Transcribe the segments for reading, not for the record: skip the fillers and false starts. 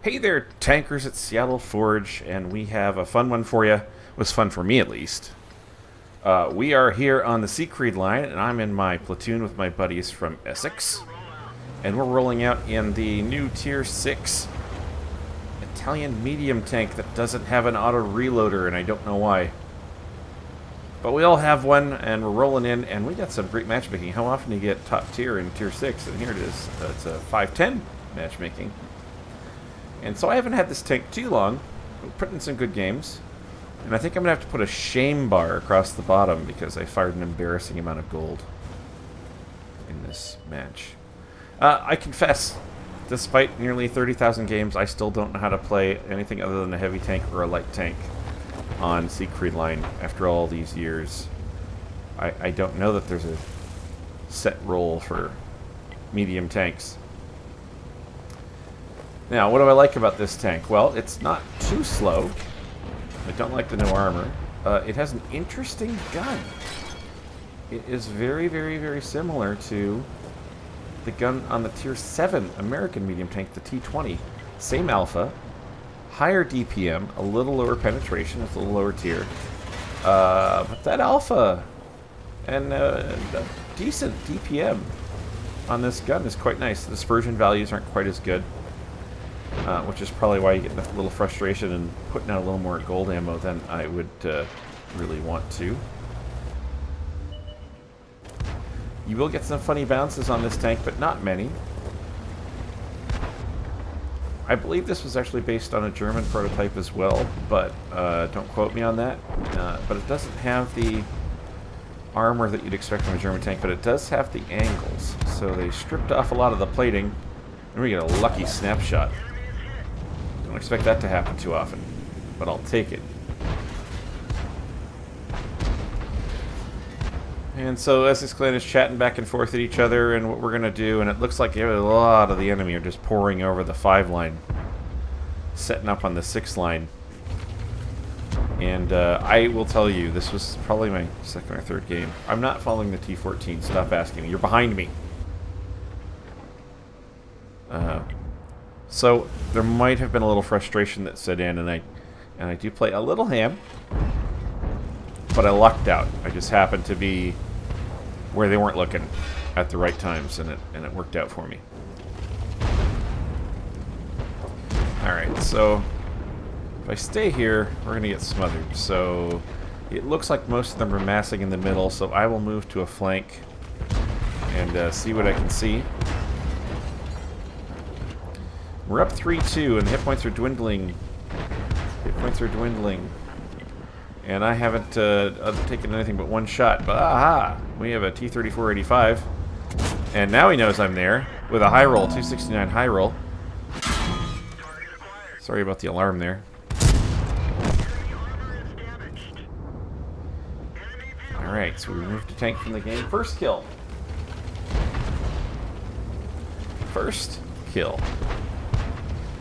Hey there, tankers at Seattle Forge, and we have a fun one for you. It was fun for me, at least. We are here on the Siegfried Line, and I'm in my platoon with my buddies from ESSEX. And we're rolling out in the new Tier 6 Italian medium tank that doesn't have an auto reloader, and I don't know why. But we all have one, and we're rolling in, and we got some great matchmaking. How often do you get top tier in Tier 6? And here it is. It's a 5-10 matchmaking. And so I haven't had this tank too long. We're putting in some good games. And I think I'm going to have to put a shame bar across the bottom because I fired an embarrassing amount of gold in this match. I confess, despite nearly 30,000 games, I still don't know how to play anything other than a heavy tank or a light tank on Siegfried Line after all these years. I don't know that there's a set role for medium tanks. Now, what do I like about this tank? Well, it's not too slow. I don't like the no armor. It has an interesting gun. It is very, very, very similar to the gun on the Tier 7 American medium tank, the T-20. Same alpha, higher DPM, a little lower penetration, it's a little lower tier. But that alpha and decent DPM on this gun is quite nice. The dispersion values aren't quite as good. Which is probably why you get a little frustration in putting out a little more gold ammo than I would really want to. You will get some funny bounces on this tank, but not many. I believe this was actually based on a German prototype as well, but don't quote me on that. But it doesn't have the armor that you'd expect from a German tank, but it does have the angles. So they stripped off a lot of the plating, and we get a lucky snapshot. Don't expect that to happen too often, but I'll take it. And so Essex Clan is chatting back and forth at each other and what we're going to do, and it looks like a lot of the enemy are just pouring over the 5 line, setting up on the 6 line. And I will tell you, this was probably my second or third game. I'm not following the T-14. Stop asking me. You're behind me. So there might have been a little frustration that set in, and I do play a little ham, but I lucked out. I just happened to be where they weren't looking at the right times, and it worked out for me. All right, so if I stay here, we're gonna get smothered. So it looks like most of them are massing in the middle, so I will move to a flank and see what I can see. We're up 3-2, and the hit points are dwindling. Hit points are dwindling. And I haven't taken anything but one shot. But aha! We have a T-34-85. And now he knows I'm there with a high roll, 269 high roll. Sorry about the alarm there. Alright, so we removed a tank from the game. First kill. First kill.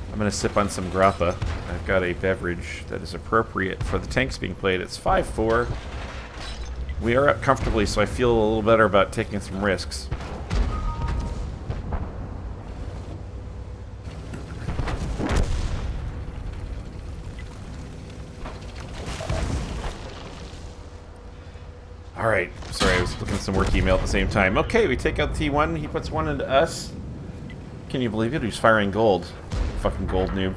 I'm going to sip on some grappa. I've got a beverage that is appropriate for the tanks being played. It's 5-4. We are up comfortably, so I feel a little better about taking some risks. Alright, sorry, I was looking at some work email at the same time. Okay, we take out the T1, he puts one into us. Can you believe it? He's firing gold. Fucking gold noob.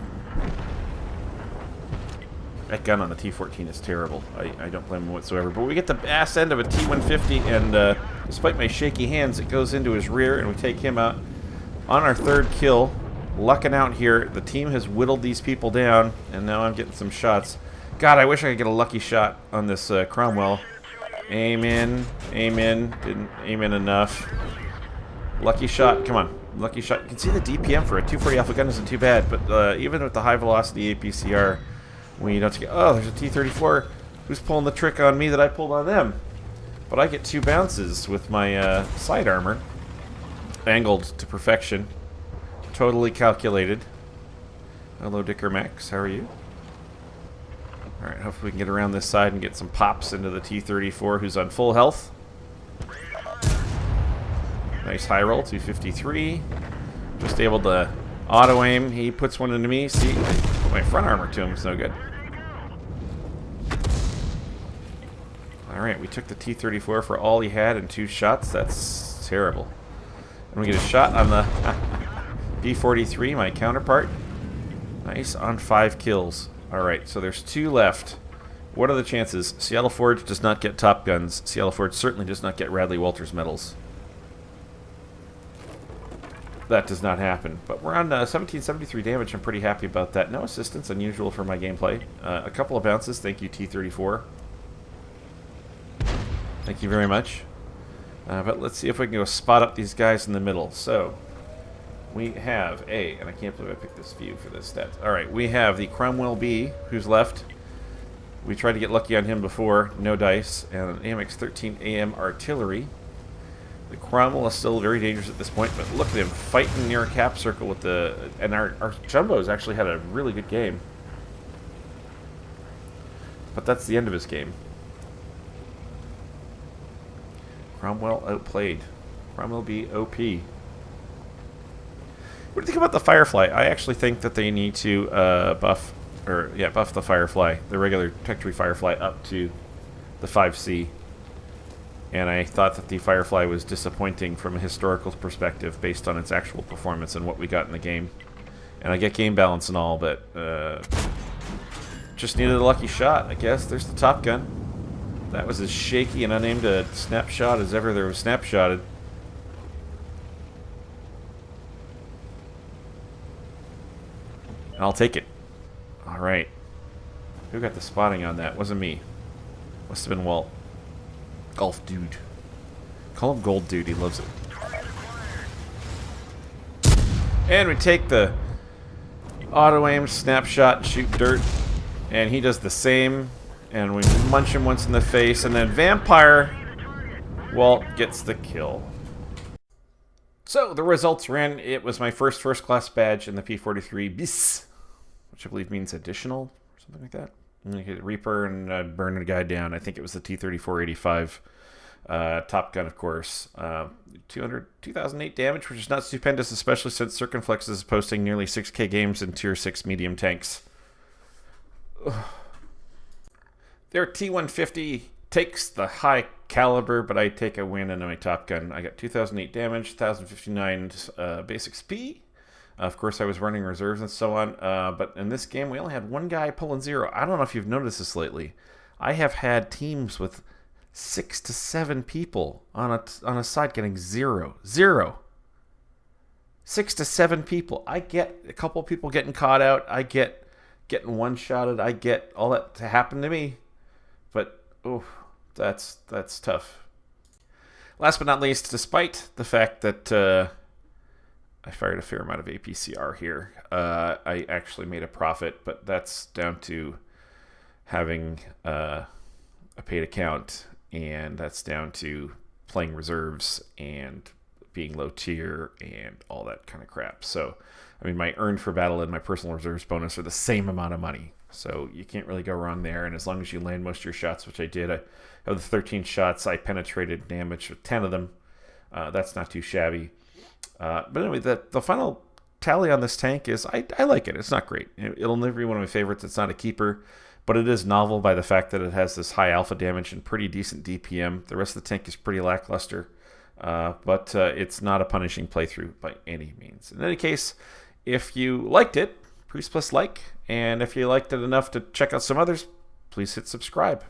That gun on the T-14 is terrible. I don't blame him whatsoever. But we get the ass end of a T-150, and despite my shaky hands, it goes into his rear, and we take him out on our third kill. Lucking out here. The team has whittled these people down, and now I'm getting some shots. God, I wish I could get a lucky shot on this Cromwell. Aim in. Aim in. Didn't aim in enough. Lucky shot. Come on. Lucky shot. You can see the DPM for a 240 Alpha gun isn't too bad, but even with the high velocity APCR, when you don't get, oh, there's a T-34 who's pulling the trick on me that I pulled on them. But I get 2 bounces with my side armor, angled to perfection, totally calculated. Hello, Dicker Max. How are you? All right, hopefully we can get around this side and get some pops into the T-34, who's on full health. Nice high roll, 253. Just able to Auto aim, he puts one into me. See, I put my front armor to him, it's no good. Alright, we took the T-34 for all he had in 2 shots. That's terrible. And we get a shot on the B-43, my counterpart. Nice, on 5 kills. Alright, so there's 2 left. What are the chances? Seattle Forge does not get Top Guns. Seattle Forge certainly does not get Radley Walters medals. That does not happen. But we're on 1773 damage. I'm pretty happy about that. No assistance, unusual for my gameplay. A couple of bounces. Thank you, T-34. Thank you very much. But let's see if we can go spot up these guys in the middle. So, we have and I can't believe I picked this view for this stat. Alright, we have the Cromwell B, who's left. We tried to get lucky on him before, no dice. And an AMX-13 AM artillery. The Cromwell is still very dangerous at this point, but look at him fighting near a cap circle with the... And our Jumbo's actually had a really good game. But that's the end of his game. Cromwell outplayed. Cromwell B OP. What do you think about the Firefly? I actually think that they need to buff the Firefly, the regular Tech Tree Firefly, up to the 5C. And I thought that the Firefly was disappointing from a historical perspective based on its actual performance and what we got in the game. And I get game balance and all, but just needed a lucky shot, I guess. There's the Top Gun. That was as shaky and unaimed a snapshot as ever there was snapshotted. And I'll take it. Alright. Who got the spotting on that? Wasn't me. Must have been Walt. Golf Dude. Call him Gold Dude, he loves it. And we take the auto-aim, snapshot, and shoot dirt. And he does the same. And we munch him once in the face. And then Vampire Walt gets the kill. So, the results ran. It was my first class badge in the P-43 bis, which I believe means additional, or something like that. And you hit Reaper and burn a guy down. I think it was the T-34-85 Top Gun, of course. 2008 damage, which is not stupendous, especially since Circumflex is posting nearly 6k games in Tier 6 medium tanks. Their T-150 takes the high caliber, but I take a win in my Top Gun. I got 2008 damage, 1059 basic speed. Of course, I was running reserves and so on, but in this game, we only had one guy pulling 0. I don't know if you've noticed this lately. I have had teams with 6 to 7 people on a side getting 0. 6 to 7 people. I get a couple people getting caught out. I get getting one-shotted. I get all that to happen to me. But, oh, that's tough. Last but not least, despite the fact that... I fired a fair amount of APCR here. I actually made a profit, but that's down to having a paid account, and that's down to playing reserves and being low tier and all that kind of crap. So, I mean, my earned for battle and my personal reserves bonus are the same amount of money. So you can't really go wrong there, and as long as you land most of your shots, which I did, of the 13 shots, I penetrated damage with 10 of them. That's not too shabby. But anyway, the final tally on this tank is, I like it. It's not great. It'll never be one of my favorites. It's not a keeper, but it is novel by the fact that it has this high alpha damage and pretty decent DPM. The rest of the tank is pretty lackluster, but it's not a punishing playthrough by any means. In any case, if you liked it, please press like, and if you liked it enough to check out some others, please hit subscribe.